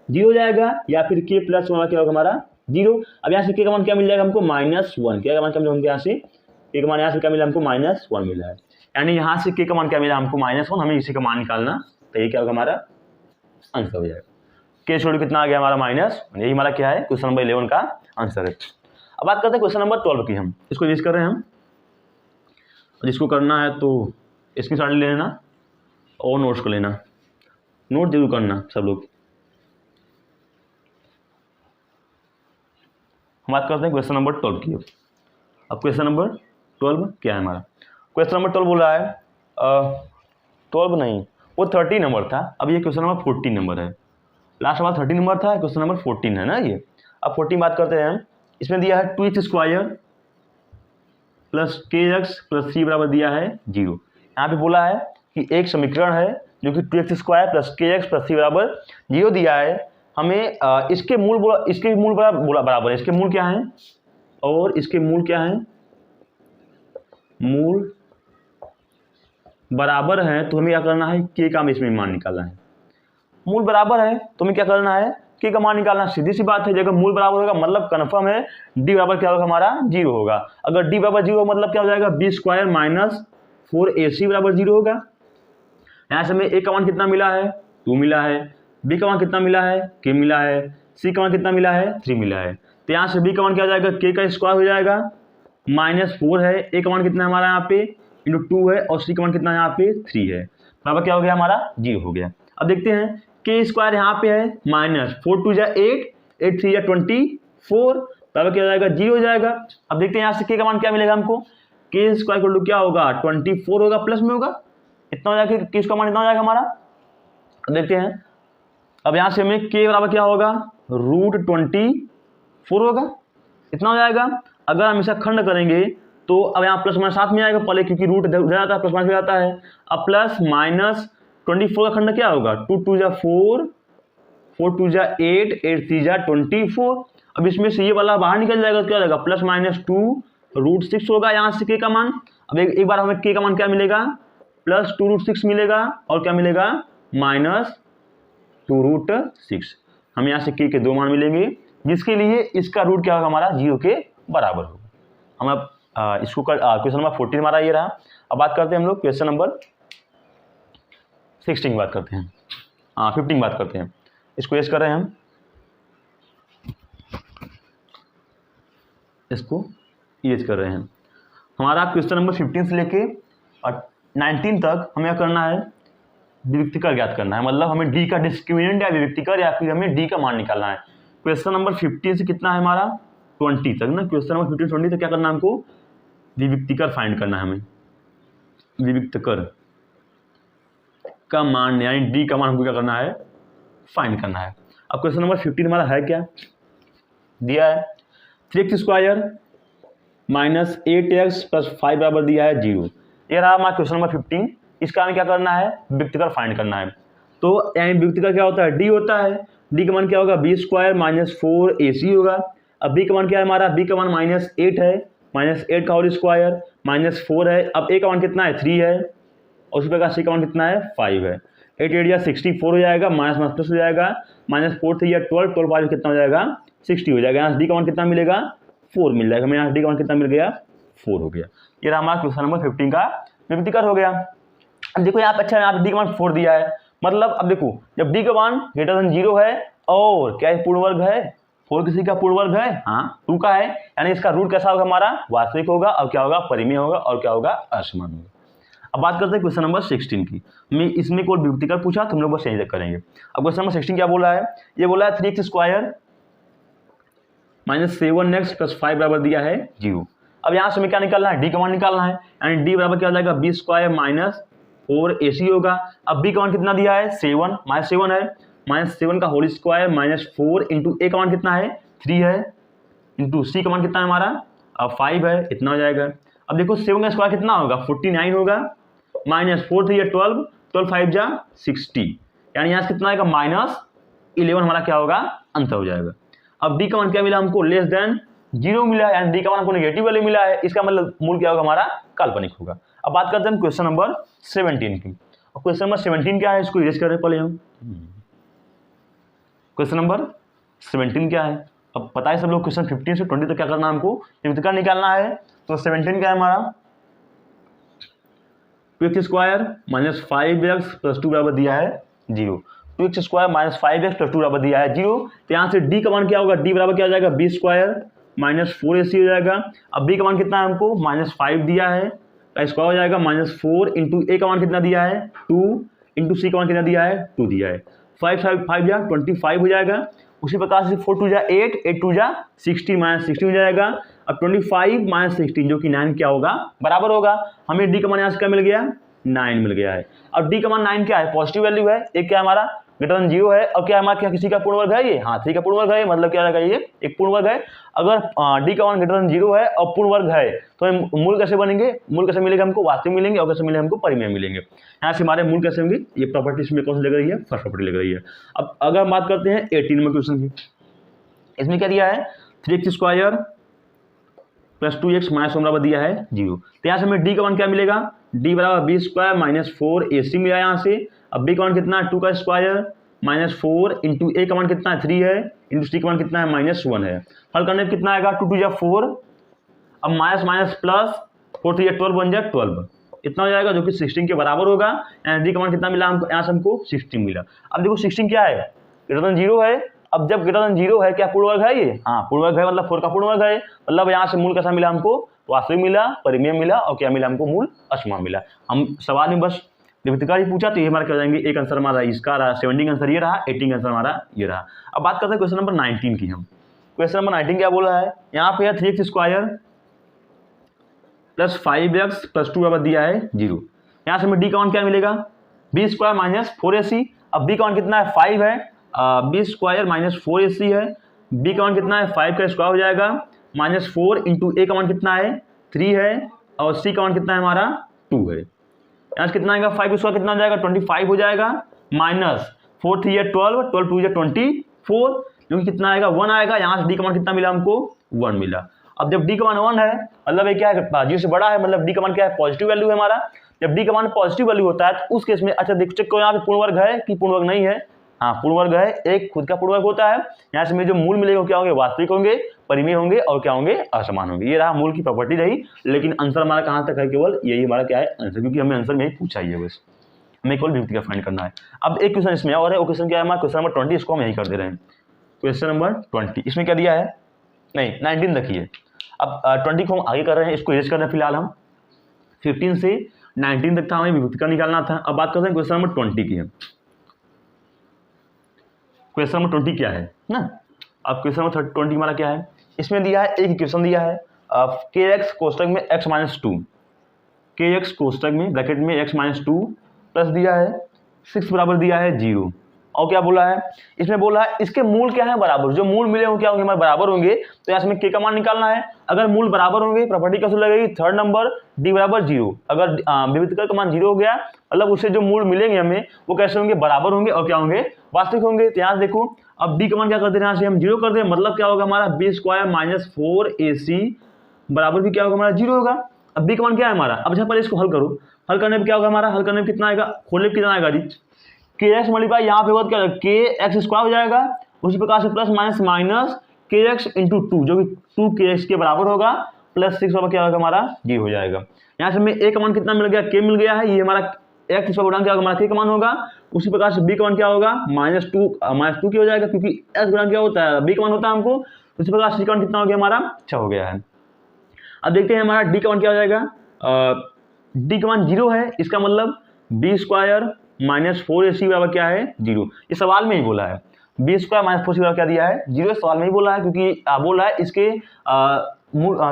Speaker 1: 0 हो जाएगा, या फिर के +1 क्या होगा हमारा 0। अब यहाँ से के का मान क्या मिल जाएगा हमको -1, के का मान क्या मिला हमको यहाँ से के का मान यहाँ से क्या मिला हमको -1 मिला है, यानी यहाँ से के का मान क्या मिला हमको -1, हमें इसी का मान निकालना, तो ये क्या होगा हमारा आंसर हो जाएगा। के छोड़ कितना आ गया हमारा -, यही हमारा क्या है क्वेश्चन नंबर 11 का आंसर है। अब बात करते हैं क्वेश्चन नंबर 12 की, हम इसको यूज कर रहे हैं हम, जिसको करना है तो इसकी साइड ले लेना और नोट्स को लेना, नोट जरूर करना सब लोग। हम बात करते हैं क्वेश्चन नंबर 12 की। अब क्वेश्चन नंबर 12 क्या है हमारा, क्वेश्चन नंबर 12 बोल रहा है 12 नहीं वो 13 नंबर था, अब ये क्वेश्चन नंबर 14 नंबर है, लास्ट बार 13 नंबर था, क्वेश्चन नंबर 14 है ना ये। अब 14 बात करते हैं, इसमें दिया है 2x² plus kx plus c बराबर दिया है 0। यहाँ पे बोला है कि एक समीकरण है जो कि 2x² plus kx plus c बराबर 0 दिया है, हमें इसके मूल बराबर है, इसके मूल क्या है और इसके मूल क्या है, मूल बराबर है, तो हमें क्या करना है k का इसमें मान निकालना है। मूल बराबर है तो हमें क्या करना है के का मान निकालना, सीधी सी बात है, जगह मूल बराबर होगा मतलब कन्फर्म है डी बराबर क्या होगा हमारा 0 होगा। अगर डी बराबर 0 मतलब क्या हो जाएगा b² - 4ac बराबर 0 होगा। यहाँ से हमें ए का मान कितना मिला है 2 मिला है, बी का मान कितना मिला है k मिला है, सी का मान कितना मिला है 3 मिला है, तो यहाँ से बी का मान क्या हो जाएगा k का स्क्वायर हो जाएगा -4 है, ए का मान कितना है हमारा यहाँ पे × 2 है और सी का मान कितना है यहाँ पे 3 है, बराबर क्या हो गया हमारा 0 हो गया। अब देखते हैं के स्क्वायर यहाँ पे है माइनस 4 2 जा 8, 8 3 जा 24, बराबर क्या हो जाएगा 0 हो जाएगा। अब देखते हैं यहाँ से के का मान क्या मिलेगा हमको, के स्क्वायर इक्वल टू क्या होगा 24 होगा, प्लस में होगा इतना हो जाएगा, के का मान इतना हो जाएगा हमारा। अब देखते हैं, अब यहाँ से हमें के बराबर क्या होगा √24 होगा, इतना हो जाएगा। अगर हम इसे खंड करेंगे तो अब यहाँ प्लस माइनस साथ में आएगा पहले, क्योंकि रूट उधर जाता है प्लस माइनस जाता है। अब प्लस माइनस 24 का खंड क्या होगा 2 2 जा 4, 4 2 जा 8, 8 3 जा 24। अब इसमें से ये वाला बाहर निकल जाएगा तो क्या हो जाएगा प्लस माइनस 2 √6 होगा यहाँ से के का मान। अब एक बार हमें के का मान क्या मिलेगा प्लस 2 √6 मिलेगा, और क्या मिलेगा माइनस 2 √6। हमें यहाँ से के 2 मान मिलेंगे, जिसके लिए इसका रूट क्या होगा हमारा 0 के बराबर होगा। हम अब इसको क्वेश्चन नंबर 14 हमारा ये रहा। अब बात करते हैं हम लोग क्वेश्चन नंबर 16 की बात करते हैं, 15 बात करते हैं। इसको एस कर रहे हैं हम, इसको एज कर रहे हैं। हमारा क्वेश्चन नंबर 15 से लेके 19 तक हमें क्या करना है, विविक्तिकर ज्ञात करना है। मतलब हमें डी का डिस्क्रिमिनेंट या विविक्तिकर, या फिर हमें डी का मान निकालना है। क्वेश्चन नंबर 15 से कितना है हमारा 20 तक ना, क्वेश्चन नंबर 15 20 तक क्या करना है हमको, विविक्तिकर फाइंड करना है हमें, विविक्तिकर का मान यानी डी का मान हमको क्या करना है फाइंड करना है। अब क्वेश्चन नंबर 15 हमारा है क्या दिया है, 3x square minus 8x plus 5 बराबर दिया है 0। ये रहा हमारा क्वेश्चन नंबर 15। इसका हमें क्या करना है विविक्तिकर फाइंड करना है। तो यानी विविक्तिकर क्या होता है डी होता है, डी का मान क्या होगा बी स्क्वायर माइनस 4ac होगा। अब बी का मान क्या है हमारा, बी का मान माइनस 8 है, माइनस 8 का होल स्क्वायर माइनस 4 है। अब ए का मान कितना है 3 है, और उसी प्रकार सी का मान कितना है 5 है। 8 8 या 64 हो जाएगा, माइनस माइनस प्लस हो जाएगा, माइनस 4 3 या 12, 12 5 कितना हो जाएगा 60 हो जाएगा। यहाँ डी का मान कितना मिलेगा 4 मिल जाएगा। हमें यहाँ डी का मान कितना मिल गया 4 हो गया। ये रहा हमारा क्वेश्चन नंबर 15 का विविक्तिकर हो गया। अब देखो यहाँ पे अच्छा यहाँ पे डी का मान 4 दिया है, मतलब अब देखो जब डी का मान ग्रेटर देन 0 है और क्या पूर्ण वर्ग है, 4 किसी का पूर्ण वर्ग है, हाँ 2 का है, यानी इसका रूट कैसा होगा हमारा वास्तविक होगा, और क्या होगा परिमेय होगा, और क्या होगा असमान होगा। अब बात करते हैं क्वेश्चन नंबर 16 की। मैं इसमें कोई विविक्तिकर पूछा तो हम लोग बस यही करेंगे। अब क्वेश्चन नंबर 16 क्या बोला है, ये बोला है 3x square minus 7x plus 5 बराबर दिया है 0। अब यहाँ से हमें क्या निकालना है डी का मान निकालना है, यानी डी बराबर क्या हो जाएगा बी स्क्वायर माइनस 4ac होगा। अब बी का मान कितना दिया है 7, माइनस 7 है, माइनस 7 का होल स्क्वायर माइनस 4 इंटू ए का मान कितना है 3 है, इंटू सी का मान कितना है हमारा 5 है, इतना हो जाएगा। अब देखो 7 का स्क्वायर कितना होगा 49 होगा, माइनस 4 3 या 12, 12 5 जा 60, यानी यहाँ से कितना आएगा माइनस 11 हमारा क्या होगा आंसर हो जाएगा। अब डी का मान क्या मिला हमको लेस देन 0 मिला, यानी डी का मान हमको नेगेटिव वैल्यू मिला है, इसका मतलब मूल क्या होगा हमारा काल्पनिक होगा। अब बात करते हैं क्वेश्चन नंबर 17 की। और क्वेश्चन नंबर 17 क्या है इसको इरेज करें पहले हम। क्वेश्चन नंबर 17 क्या है, अब पता है सब लोग क्वेश्चन 15 से 20 तक क्या करना है हमको विविक्तिकर निकालना है। तो 17 क्या है हमारा 2x square minus 5x plus 2 बराबर दिया है 0। 2x square minus 5x plus 2 बराबर दिया है 0। तो यहाँ से डी का मान क्या होगा, डी बराबर क्या हो जाएगा बी स्क्वायर माइनस 4ac हो जाएगा। अब बी का मान कितना है हमको माइनस 5 दिया है, का स्क्वायर हो जाएगा माइनस 4 इंटू ए का मान कितना दिया है 2, इंटू सी का मान कितना दिया है 2 दिया है। 5 5 जा 25 हो जाएगा। उसी प्रकार से 4 2 जा 8, 8 2 जा 60, माइनस 60 हो जाएगा। अब 25 माइनस 16 जो कि 9 क्या होगा बराबर होगा। हमें डी का मान यहाँ से क्या मिल गया 9 मिल गया है। अब डी का मान 9 क्या है पॉजिटिव वैल्यू है, एक क्या हमारा ग्रेटर देन 0 है, और क्या हमारा क्या किसी का पूर्ण वर्ग है ये, हाँ 3 का पूर्ण वर्ग है, मतलब क्या रहेगा ये एक पूर्ण वर्ग है। अगर डी का मान ग्रेटर देन 0 है और पूर्ण वर्ग है तो मूल कैसे बनेंगे, मूल कैसे मिलेगा हमको वास्तविक मिलेंगे, और कैसे मिलेंगे हमको परिमेय मिलेंगे। यहाँ से हमारे मूल कैसे होंगे, ये प्रॉपर्टी इसमें कौन सी लग रही है फर्स्ट प्रॉपर्टी लग रही है। अब अगर हम बात करते हैं 18 नंबर क्वेश्चन की, इसमें क्या दिया है 3x square plus 2x minus 1 बराबर दिया है 0। तो यहाँ से हमें डी का मान क्या मिलेगा, डी बराबर बी स्क्वायर माइनस 4ac मिला यहाँ से। अब बी का मान कितना है 2 का स्क्वायर माइनस 4 इंटू ए का मान कितना है 3 है, इंटू सी का मान कितना है माइनस 1 है। हल करने पर कितना आएगा 2 2 जा 4, अब माइनस माइनस प्लस 4 3 या 12 बन जाए 12, इतना हो जाएगा जो कि 16 के बराबर होगा। डी का मान कितना मिला हमको, यहाँ से हमको 16 मिला। अब देखो 16 क्या है ग्रेटर देन 0 है। अब जब ग्रेटर देन 0 है क्या पूर्ण वर्ग है ये, हाँ पूर्ण वर्ग है, मतलब 4 का पूर्ण वर्ग है, मतलब यहाँ से मूल कैसा मिला हमको वास्तविक मिला, परिमेय मिला, और क्या मिला हमको मूल असमान मिला। हम सवाल में बस विभक्तिकार ही पूछा तो ये हमारा क्या हो जाएंगे, एक आंसर हमारा इसका रहा, 17 आंसर ये रहा, 18 आंसर हमारा ये रहा। अब बात करते हैं क्वेश्चन नंबर 19 की। हम क्वेश्चन नंबर 19 क्या बोला है, यहाँ पे है 3x square plus 5x plus 2 बराबर दिया है 0। यहाँ से हमें डी का मान क्या मिलेगा, बी स्क्वायर माइनस 4ac। अब बी का मान कितना है 5 है, बी स्क्वायर माइनस 4ac है। बी का मान कितना है 5 का स्क्वायर हो जाएगा माइनस 4 इंटू ए का मान कितना है 3 है, और सी का मान कितना है हमारा 2 है। यहाँ से कितना आएगा 5 स्क्वायर कितना हो जाएगा 25 हो जाएगा, माइनस 4 3 है 12, 12 2 है 24, क्योंकि कितना आएगा 1 आएगा। यहाँ से डी का मान कितना मिला हमको 1 मिला। अब जब डी का मान 1 है मतलब ये क्या है, 0 से बड़ा है, मतलब डी का मान क्या है पॉजिटिव वैल्यू है हमारा। जब डी का मान पॉजिटिव वैल्यू होता है तो उस केस में अच्छा देख चेक करो यहाँ पे पूर्ण वर्ग है कि पूर्ण वर्ग नहीं है, हाँ पूर्ण वर्ग है, एक खुद का पूर्ण वर्ग होता है। यहाँ से में जो मूल मिलेगा क्या होंगे, वास्तविक होंगे, परिमेय होंगे और क्या होंगे, असमान होंगे। ये रहा मूल की प्रॉपर्टी रही, लेकिन आंसर हमारा कहाँ तक है, केवल यही हमारा क्या है आंसर, क्योंकि हमें आंसर में ही पूछा ही है, बस हमें केवल विभक्ति का फाइंड करना है। अब एक क्वेश्चन इसमें और है, वो क्वेश्चन क्या है हमारा क्वेश्चन नंबर 20, इसको हम यही कर दे रहे हैं। क्वेश्चन नंबर 20 इसमें क्या दिया है, नहीं 19 देखिए। अब 20 को हम आगे कर रहे हैं, इसको इरेज कर रहे हैं फिलहाल हम। 15 से 19 तक था, हमें विभक्ति का निकालना था। अब बात करते हैं क्वेश्चन नंबर 20 की। क्वेश्चन नंबर 20 क्या है ना, अब क्वेश्चन नंबर 20 हमारा क्या है, इसमें दिया है एक इक्वेशन दिया है के एक्स कोष्टक में x माइनस 2, के एक्स कोष्टक में ब्रैकेट में x माइनस 2 प्लस दिया है 6 बराबर दिया है 0। और क्या बोला है, इसमें बोला है इसके मूल क्या है बराबर, जो मूल मिले होंगे क्या होंगे हमारे बराबर होंगे, तो यहाँ से हमें के का मान निकालना है। अगर मूल बराबर होंगे प्रॉपर्टी कैसे लगेगी, थर्ड नंबर डी बराबर 0। अगर विभक्तिकार का मान 0 हो गया मतलब उससे जो मूल मिलेंगे हमें वो कैसे होंगे, बराबर होंगे और क्या होंगे, वास्तविक होंगे। तो यहाँ देखो अब डी का मान क्या कर दे रहे हैं, यहाँ से हम 0 कर दे, मतलब क्या होगा हमारा बी स्क्वायर माइनस 4ac बराबर भी क्या होगा हमारा 0 होगा। अब बी का मान क्या है हमारा, अब अच्छा पहले इसको हल करो, हल करने पर क्या होगा हमारा, हल करने पर कितना आएगा, खोलने पर कितना आएगा जी, के एक्स मल्टीप्लाई यहाँ पे होगा क्या, के एक्स स्क्वायर हो जाएगा, उसी प्रकार से प्लस माइनस माइनस के एक्स इंटू 2 जो कि 2 के एक्स के बराबर होगा, प्लस 6 बराबर क्या होगा हमारा 0 हो जाएगा। यहाँ से हमें ए का मान कितना मिल गया, के मिल गया है, ये हमारा एक्स स्क्वायर गुणा क्या होगा हमारा के का मान होगा। उसी प्रकार से बी का मान क्या होगा माइनस टू की हो जाएगा, क्योंकि एक्स गुणा क्या होता है बी का मान होता है हमको। उसी प्रकार से सी का मान कितना हो गया हमारा 6 हो गया है। अब देखते हैं हमारा डी का मान क्या हो जाएगा, डी का मान 0 है, इसका मतलब बी स्क्वायर माइनस 4ac बराबर क्या है 0। ये सवाल में ही बोला है, बी स्क्वायर माइनस 4ac बराबर क्या दिया है 0, सवाल में ही बोला है, क्योंकि बोल रहा है इसके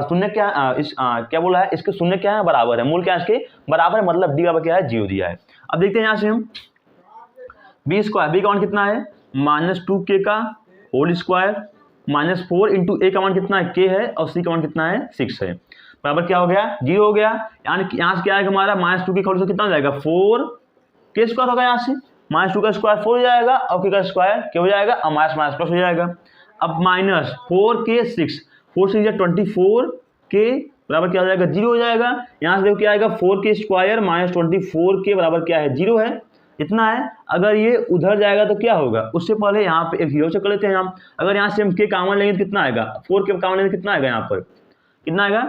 Speaker 1: शून्य क्या क्या बोला है, इसके शून्य क्या है बराबर है, मूल क्या है इसके बराबर है, मतलब डी बराबर क्या है 0 दिया है। अब देखते हैं यहाँ से हम बी स्क्वायर, बी का मान कितना है माइनस 2k का होल स्क्वायर माइनस 4 इंटू ए का मान कितना है k है, और सी का मान कितना है 6 है, बराबर क्या हो गया 0 हो गया। यानी यहाँ से क्या आएगा हमारा माइनस 2 के होल से कितना हो जाएगा 4 के स्क्वायर होगा, यहाँ से माइनस 2 का स्क्वायर 4 हो जाएगा और के का स्क्वायर क्या हो जाएगा, माइनस माइनस प्लस हो जाएगा। अब माइनस 4k 6, 4 से 24 के बराबर क्या हो जाएगा 0 हो जाएगा। यहाँ से देखो क्या आएगा 4k स्क्वायर माइनस 24 के बराबर क्या है 0 है, इतना है। अगर ये उधर जाएगा तो क्या होगा, उससे पहले यहाँ पे एक 0 से कर लेते हैं हम। अगर यहाँ से हम के कॉमन लेंगे तो कितना आएगा, 4 के कॉमन लेंगे कितना आएगा, यहाँ पर कितना आएगा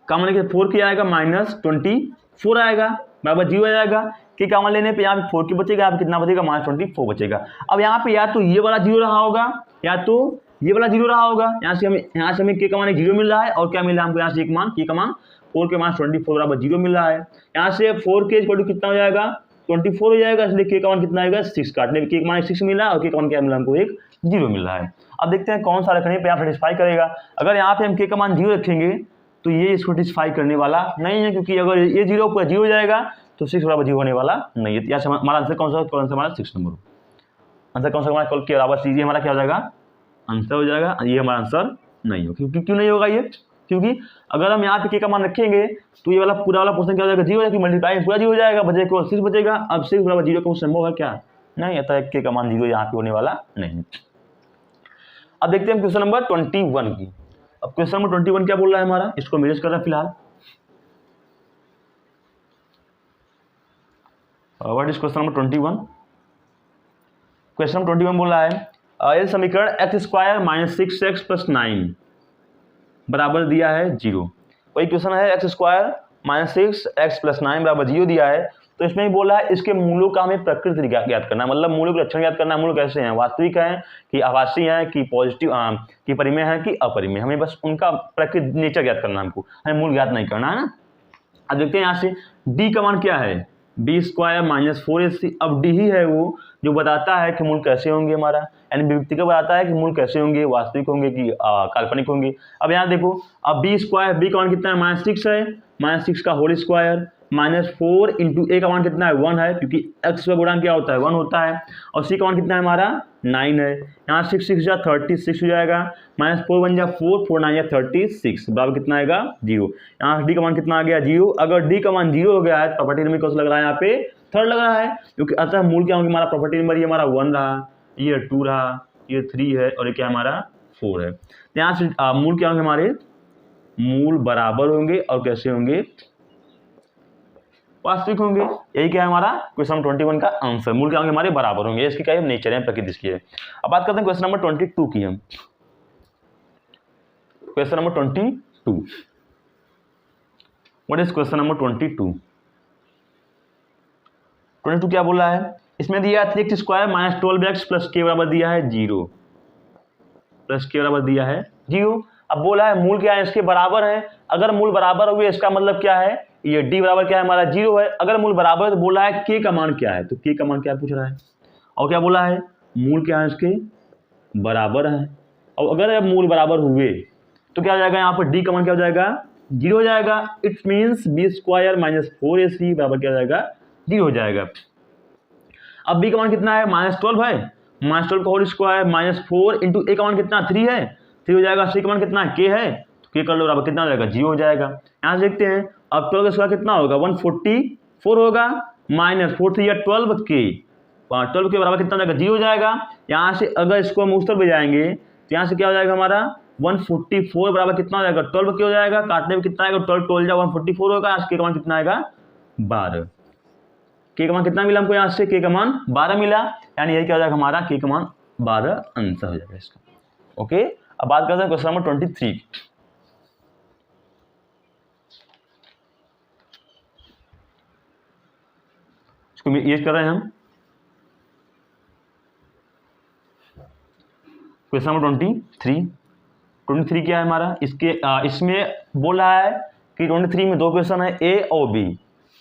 Speaker 1: कॉमन लेंगे 4 के आएगा माइनस 24 आएगा बराबर 0 आ जाएगा। के कॉमन लेने पे यहाँ पे 4 के बचेगा, यहाँ पे कितना बचेगा माइनस 24 बचेगा। अब यहाँ पे या तो ये वाला 0 रहा होगा या तो ये वाला 0 रहा होगा। यहाँ से हमें के का मान 0 मिल रहा है और क्या मिल रहा है हमको यहाँ से एक मान के का मान 4 के माइनस 24 बराबर 0 मिल रहा है। यहाँ से 4 के इक्वल टू कितना हो जाएगा 24 हो जाएगा, इसलिए के का मान कितना आएगा 6, काटने के मान 6 मिल रहा है और के का मान क्या मिला हमको एक 0 मिल रहा है। अब देखते हैं कौन सा रखने पे यहाँ सेटिस्फाई करेगा। अगर यहाँ पे हम के का मान 0 रखेंगे तो ये इसको सेटिस्फाई करने वाला नहीं है, क्योंकि अगर ये 0 पर 0 हो जाएगा तो 6 बराबर 0 होने वाला नहीं है। यहाँ से हमारा आंसर कौन सा, कौन सा हमारा 6 नंबर आंसर कौन सा हमारा कल के बराबर सीजिए हमारा क्या हो जाएगा आंसर हो जाएगा, ये हमारा आंसर नहीं हो। क्यों नहीं होगा ये, क्योंकि अगर हम यहाँ पे के का मान रखेंगे तो ये वाला पूरा वाला पोर्शन क्या हो जाएगा 0 हो जाएगा, मल्टीप्लाई पूरा 0 हो जाएगा, बचे केवल 6 बचेगा। अब 6 बराबर 0 का संभव है क्या, नहीं, अतः के का मान 0 यहाँ पे होने वाला नहीं। अब देखते हैं क्वेश्चन नंबर 21 की। अब क्वेश्चन नंबर 21 क्या बोल रहा है हमारा, इसको मैनेज कर रहे हैं फिलहाल। What is question number 21? Question number 21 बोल रहा है यह समीकरण x square minus 6x plus 9 बराबर दिया है 0। वही क्वेश्चन है x square minus 6x plus 9 बराबर 0 दिया है। तो इसमें ही बोला है इसके मूलों का हमें प्रकृति ज्ञात करना है, मतलब मूलों के लक्षण ज्ञात करना है। मूल कैसे हैं, वास्तविक हैं कि आभासी हैं कि पॉजिटिव कि परिमेय हैं कि अपरिमेय, हमें बस उनका प्रकृति नेचर ज्ञात करना है, हमको हमें मूल ज्ञात नहीं करना है ना। अब देखते हैं यहाँ से डी का मान क्या है, बी स्क्वायर माइनस 4ac। अब डी ही है वो जो बताता है कि मूल कैसे होंगे हमारा, यानी व्यक्तिगत बताता है कि मूल कैसे होंगे, वास्तविक होंगे कि काल्पनिक होंगे। अब यहाँ देखो, अब बी स्क्वायर, बी का मान कितना है -6 है, -6 का होल स्क्वायर -4 इंटू ए का मान कितना है 1 है, क्योंकि एक्स का गुणांक क्या होता है 1 होता है, और सी का मान कितना है हमारा 9 है। यहाँ 6 6 जा 36 हो जाएगा, -4 1 जा 4 4 9 जा 36 बराबर कितना आएगा 0। यहाँ डी का मान कितना आ गया 0। अगर डी का मान 0 हो गया है तो प्रॉपर्टी नंबर कौन सा लग रहा है, यहाँ पे थर्ड लग रहा है, क्योंकि अतः मूल क्या होंगे हमारा, प्रॉपर्टी नंबर ये हमारा 1 रहा, ये 2 रहा, ये 3 है, और ये क्या हमारा 4 है। तो यहाँ से मूल क्या होंगे हमारे, मूल बराबर होंगे और कैसे होंगे, वास्तविक होंगे। यही क्या है हमारा क्वेश्चन 21 का आंसर, मूल क्या होंगे हमारे बराबर होंगे। इसकी क्या है नेचर है, प्रकृति इसकी है। अब बात करते हैं क्वेश्चन नंबर 22 की। हम question number 22, what is question number 22? 22 क्या बोला है, इसमें दिया है 3x square minus 12x plus के बराबर दिया है 0, प्लस के बराबर दिया है 0। अब बोला है मूल क्या है इसके बराबर है, अगर मूल बराबर हुए इसका मतलब क्या है, ये d बराबर क्या है हमारा 0 है। अगर मूल बराबर है तो बोला है k का मान क्या है, तो k का मान क्या पूछ रहा है, और क्या बोला है मूल क्या है इसके बराबर है। और अगर मूल बराबर हुए तो क्या हो जाएगा, यहाँ पर d का मान क्या हो जाएगा 0 हो जाएगा। It's means b square minus 4ac बराबर क्या हो जाएगा 0 हो जाएगा। अब b का मान कितना है -12 है, -12 का होल स्क्वायर -4 इंटू a का मान कितना 3 है, 3 हो जाएगा। c का मान कितना k है, तो k कर लो बराबर कितना हो जाएगा 0 हो जाएगा। यहाँ से देखते हैं अब 12 का स्क्वायर कितना होगा 144 होगा, -4 3 या 12 k, 12 के बराबर कितना हो जाएगा 0 हो जाएगा। यहाँ से अगर इसको हम उस तरफ ले जाएंगे तो यहाँ से क्या हो जाएगा हमारा 144 बराबर कितना हो जाएगा 12 के हो जाएगा, काटने में कितना आएगा 12 12 जा 144 होगा। आज के का मान कितना आएगा 12, के का मान कितना मिला हमको, यहाँ से के का मान 12 मिला, यानी यही क्या हो जाएगा हमारा के का मान 12 आंसर हो जाएगा इसका। ओके, अब बात करते हैं क्वेश्चन नंबर 23। इसको ये कर रहे हैं हम, क्वेश्चन नंबर 23 क्या है हमारा, इसमें बोल रहा है कि 23 में दो क्वेश्चन है ए और बी।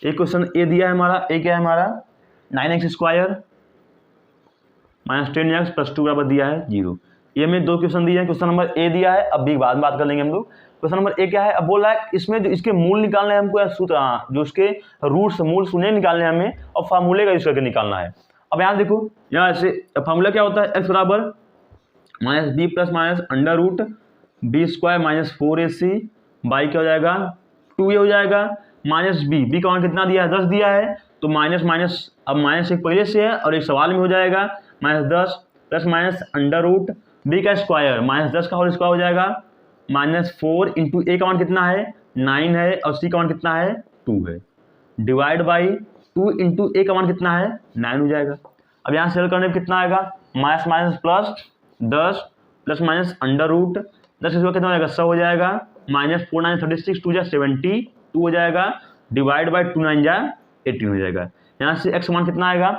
Speaker 1: एक क्वेश्चन ए दिया है हमारा, ए क्या है हमारा 9x square minus 10x plus 2 बराबर दिया है 0। ये में दो क्वेश्चन दिए हैं, क्वेश्चन नंबर ए दिया है, अब बी बाद में बात कर लेंगे हम लोग। क्वेश्चन नंबर ए क्या है, अब बोल रहा है इसमें जो इसके मूल निकालने हैं हमको, सूत्र जो उसके रूट्स मूल शून्य निकालने हैं हमें, और फार्मूले का यूज करके निकालना है। अब यहाँ देखो, यहाँ से फार्मूला क्या होता है, एक्स बराबर minus b plus minus under root b square minus 4ac by क्या हो जाएगा 2a हो जाएगा, माइनस बी का मान कितना दिया है 10 दिया है, तो माइनस माइनस अब माइनस एक पहले से है और एक सवाल में हो जाएगा -10 plus minus under root b का स्क्वायर -10 का होल स्क्वायर हो जाएगा -4 इंटू ए का मान कितना है 9 है, और सी का मान कितना है 2 है, डिवाइड बाई 2 इंटू ए का मान कितना है 9 हो जाएगा। अब यहाँ सेल करने पर कितना आएगा minus minus plus 10 plus minus under root 10 इसका कितना हो जाएगा 100 हो जाएगा, -4 9 36 2 जा 72 हो जाएगा, डिवाइड बाई 2 9 जा 18 हो जाएगा। यहाँ से एक्स मान कितना आएगा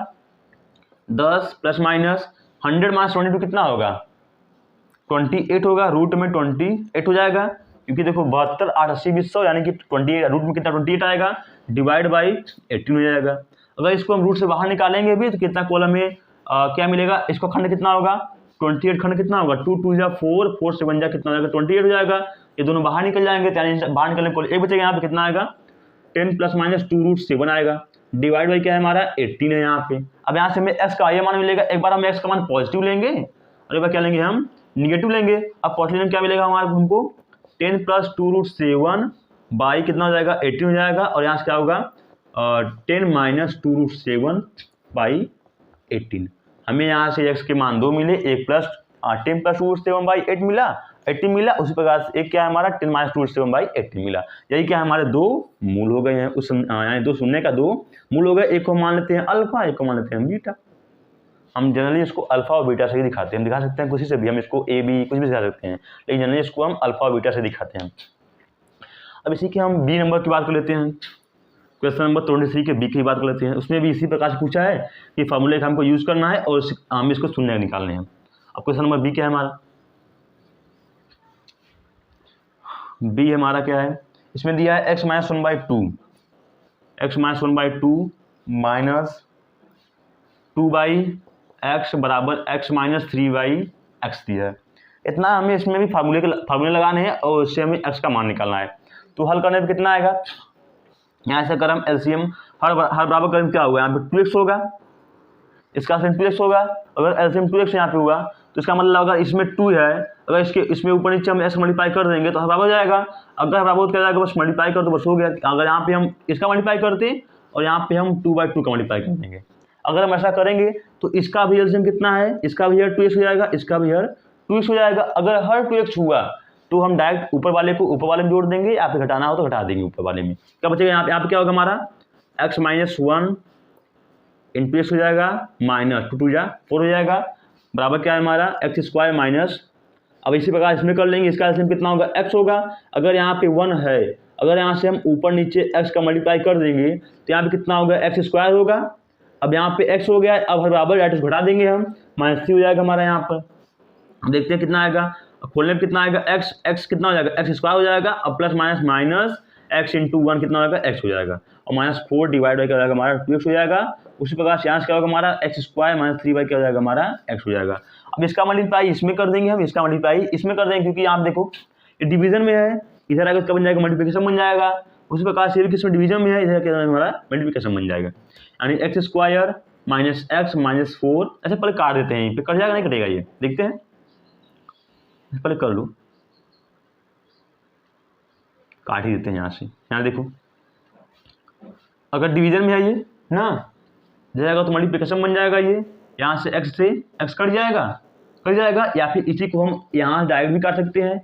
Speaker 1: 10 प्लस माइनस 100 माइनस 22 कितना होगा 28 होगा, रूट में 28 हो जाएगा, क्योंकि देखो 72 8 80 20 100 यानी कि 28 रूट में कितना 28 आएगा, डिवाइड बाई 18 हो जाएगा। अगर इसको हम रूट से बाहर निकालेंगे भी तो कितना कॉलम में क्या मिलेगा, इसको खंड कितना होगा 28 खंड कितना होगा 2 2 जा 4 4 से 1 जा कितना हो जाएगा 28 हो जाएगा। ये दोनों बाहर निकल जाएंगे, यानी बाहर निकलने को एक बचेगा, यहाँ पे कितना आएगा 10 प्लस माइनस 2 रूट 7 आएगा, डिवाइड बाई क्या है हमारा 18 है यहाँ पे। अब यहाँ से हमें एक्स का ये मान मिलेगा, एक बार हम एक्स का मान पॉजिटिव लेंगे और एक बार क्या लेंगे हम निगेटिव लेंगे। अब पॉजिटिव में क्या मिलेगा हमारे हमको 10 प्लस 2 रूट 7 बाई कितना हो जाएगा 18 हो जाएगा, और यहाँ से क्या होगा 10 माइनस 2 रूट 7 बाई 18। हमें यहाँ से एक्स के मान 2 मिले, एक प्लस 10 प्लस 2 रूट 7 बाई 8 मिला 18 मिला, उसी प्रकार से एक क्या है हमारा 10 माइनस 2 रूट 7 बाई 18 मिला। यही क्या हमारे दो मूल हो गए हैं, उस यानी दो शून्य का दो मूल हो गए, एक को मान लेते हैं अल्फा, एक को मान लेते हैं बीटा। हम जनरली इसको अल्फा और बीटा से ही दिखाते हैं, हम दिखा सकते हैं किसी से भी, हम इसको ए बी कुछ भी दिखा सकते हैं, लेकिन जनरली इसको हम अल्फा और बीटा से दिखाते हैं। अब इसी के हम बी नंबर की बात कर लेते हैं, क्वेश्चन नंबर 23 के बी की बात कर लेते हैं। उसमें भी इसी प्रकार से पूछा है कि फार्मूले का हमको यूज करना है और हम इसको शून्य निकालने हैं। अब क्वेश्चन नंबर बी क्या है हमारा, बी हमारा क्या है, इसमें दिया है x minus 1/2 x minus 1/2 minus 2/x बराबर x माइनस 3/x दिया है। इतना हमें इसमें भी फार्मूले लगाने हैं और इससे हमें x का मान निकालना है। तो हल करने पे कितना आएगा, यहाँ से अगर हम एलसीएम हर बराबर करें क्या होगा, यहाँ पे 2x होगा, इसका एलसीएम 2x होगा। अगर एलसीएम 2x यहाँ पे हुआ तो इसका मतलब अगर इसमें 2 है, अगर इसमें ऊपर नीचे हम x मल्टीप्लाई कर देंगे तो बराबर हो जाएगा। अगर बराबर क्या जाएगा, बस मल्टीप्लाई कर दो बस हो गया। अगर यहाँ पे हम इसका मल्टीप्लाई करते और यहाँ पे हम 2/2 का मल्टीप्लाई कर देंगे, अगर हम ऐसा करेंगे तो इसका भी एलसीएम कितना है, इसका भी 2x हो जाएगा, इसका भी 2x हो जाएगा। अगर हर 2x हुआ तो हम डायरेक्ट ऊपर वाले को ऊपर वाले में जोड़ देंगे, या फिर घटाना हो तो घटा देंगे ऊपर वाले में। क्या बचेगा यहाँ पे क्या होगा हमारा, x माइनस 1 इंटू एक्स हो जाएगा माइनस 2 जा 4 हो जाएगा, बराबर क्या है हमारा एक्स स्क्वायर माइनस। अब इसी प्रकार इसमें कर लेंगे, इसका एलसीएम कितना होगा, x होगा। अगर यहाँ पे 1 है, अगर यहाँ से हम ऊपर नीचे x का मल्टीप्लाई कर देंगे तो यहाँ पे कितना होगा, एक्स स्क्वायर होगा। अब यहाँ पे x हो गया, अब हर बराबर एट घटा देंगे हम, -3 हो जाएगा हमारा यहाँ पर। अब देखते हैं कितना आएगा, खोलने पे कितना आएगा, x कितना हो जाएगा, एक्स स्क्वायर हो जाएगा। अब plus minus minus x into 1 कितना हो जाएगा, x हो जाएगा। और -4 डिवाइड बाई क्या हो जाएगा हमारा 2x हो जाएगा। उसी प्रकार से यहाँ से क्या होगा हमारा एक्स स्क्वायर माइनस 3 बाई क्या हो जाएगा हमारा x हो जाएगा। अब इसका मल्टीप्लाई इसमें कर देंगे हम, इसका मल्टीप्लाई इसमें कर देंगे, क्योंकि आप देखो ये डिवीजन में है, इधर आगे क्या बन जाएगा, मल्टीप्लिकेशन बन जाएगा। उसी प्रकार से किसमें डिवीजन में है, इधर क्या हमारा मल्टीप्लिकेशन बन जाएगा, यानी x square minus x minus 4। ऐसे पहले काट देते हैं, पे कट जाएगा नहीं कटेगा, ये देखते हैं, पहले कर लो, काट ही देते हैं यहाँ से। यहाँ देखो अगर डिवीजन में है ये ना जाएगा तो मल्टीप्लिकेशन बन जाएगा, ये यहाँ से x कट जाएगा, या फिर इसी को हम यहाँ डायरेक्ट भी काट सकते हैं,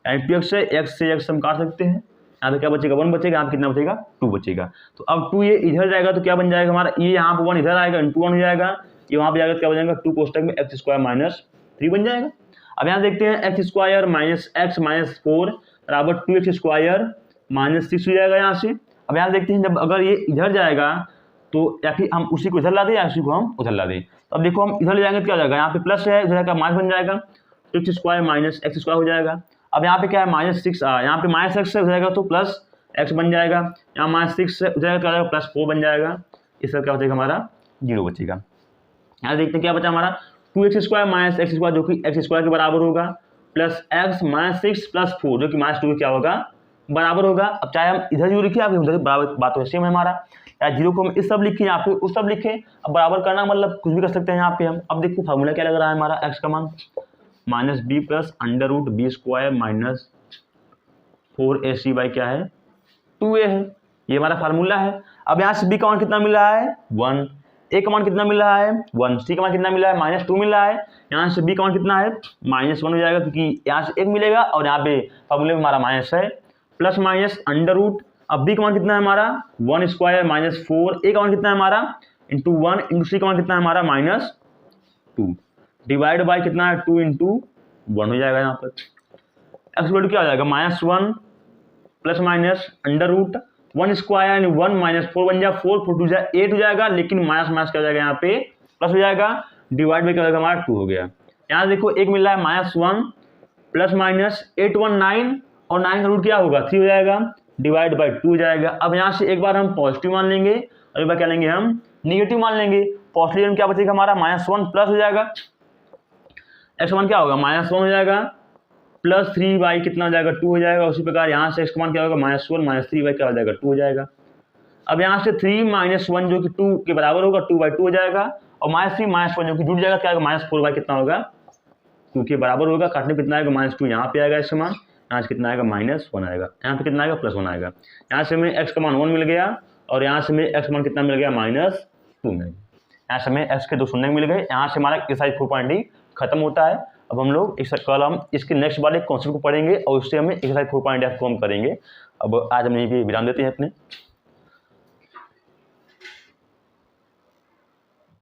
Speaker 1: यानी 2x से x हम काट सकते हैं। यहाँ पे क्या बचेगा, 1 बचेगा, यहाँ पे कितना बचेगा, 2 बचेगा। तो अब 2 ये इधर जाएगा तो क्या बन जाएगा हमारा, ये यहाँ पे 1 इधर आएगा इंटू 1 हो जाएगा, ये वहाँ पे जाएगा तो क्या बन जाएगा, 2 कोष्टक में एक्स स्क्वायर माइनस 3 बन जाएगा। अब यहाँ देखते हैं x square minus x minus 4 बराबर 2x स्क्वायर माइनस 6 हो जाएगा यहाँ से। अब यहाँ देखते हैं जब अगर ये इधर जाएगा तो या फिर हम उसी को इधर ला दें या उसी को हम उधर ला दें। तो अब देखो हम इधर ले जाएंगे तो क्या हो जाएगा, यहाँ पे प्लस है, इधर का माइनस बन जाएगा, 2x square minus x square हो जाएगा। अब यहाँ पे क्या है -6, यहाँ पे -x से हो जाएगा तो प्लस x बन जाएगा, यहाँ -6 से हो जाएगा क्या हो जाएगा, +4 बन जाएगा। इसका क्या बचेगा हमारा 0 बचेगा। यहाँ देखते हैं क्या बचा हमारा 2x square minus x square जो कि एक्स स्क्वायर के बराबर होगा, प्लस एक्स माइनस 6 + 4 जो कि -2 क्या होगा बराबर होगा। अब चाहे हम इधर 0 लिखे या फिर उधर बराबर, बात तो सेम है हमारा, या 0 को हम इस सब लिखे यहाँ पे उस सब लिखे। अब बराबर करना मतलब कुछ भी कर सकते हैं यहाँ पे हम। अब देखो फार्मूला क्या लग रहा है हमारा, x का मान -b + √b square minus 4ac by क्या है 2a है, ये हमारा फार्मूला है। अब यहाँ से b का मान कितना मिल रहा है 1, a का मान कितना मिल रहा है 1, c का मान कितना मिल रहा है -2 मिल रहा है। यहाँ से b का मान कितना है -1 हो जाएगा, क्योंकि यहाँ से 1 मिलेगा और यहाँ पे फार्मूले में हमारा माइनस है, प्लस माइनस √। अब b का मान कितना है हमारा 1 स्क्वायर माइनस 4, a का मान कितना है हमारा इंटू 1 इंटू c का मान कितना है हमारा -2 डिवाइड बाई कितना है 2 इंटू 1 हो जाएगा। यहाँ पर एक्स वैल्यू क्या हो जाएगा -1 प्लस माइनस √1 स्क्वायर यानी 1 माइनस 4 बन जाएगा, 4 4 2 8 हो जाएगा, लेकिन माइनस माइनस क्या हो जाएगा यहाँ पे प्लस हो जाएगा, डिवाइड बाई क्या हो जाएगा हमारा 2 हो गया। यहाँ देखो एक मिल रहा है -1 प्लस माइनस 8 1 9 और 9 का रूट क्या होगा 3 हो जाएगा, डिवाइड बाई 2 हो जाएगा। अब यहाँ से एक बार हम पॉजिटिव मान लेंगे और एक बार क्या लेंगे हम निगेटिव मान लेंगे। पॉजिटिव में क्या बचेगा हमारा -1 प्लस हो जाएगा, एक्स मान क्या होगा -1 हो जाएगा, प्लस 3 बाई कितना हो जाएगा 2 हो जाएगा। उसी प्रकार यहाँ से एक्स का मान क्या होगा -1 -3 बाई क्या हो जाएगा 2 हो जाएगा। अब यहाँ से 3 - 1 जो कि 2 के बराबर होगा 2/2 हो जाएगा, और -3 - 1 जो कि जुड़ जाएगा क्या होगा -4 बाई कितना होगा 2 के बराबर होगा। काटने कितना आएगा -2 यहाँ पे आएगा इसका मान, यहाँ से कितना आएगा -1 आएगा, यहाँ पे कितना आएगा +1 आएगा। यहाँ से हमें एक्स का मान 1 मिल गया और यहाँ से हमें एक्स मान कितना मिल गया -2 मिल गया। यहाँ से हमें एक्स के 2 शून्य मिल गए। यहाँ से हमारा एक्सरसाइज 4.d खत्म होता है। अब हम लोग कल हम इसके नेक्स्ट वाले कॉन्सेप्ट को पढ़ेंगे और उससे हमें एक्सरसाइज 4.f को हम करेंगे। अब आज हम यहीं पे विराम देते हैं अपने।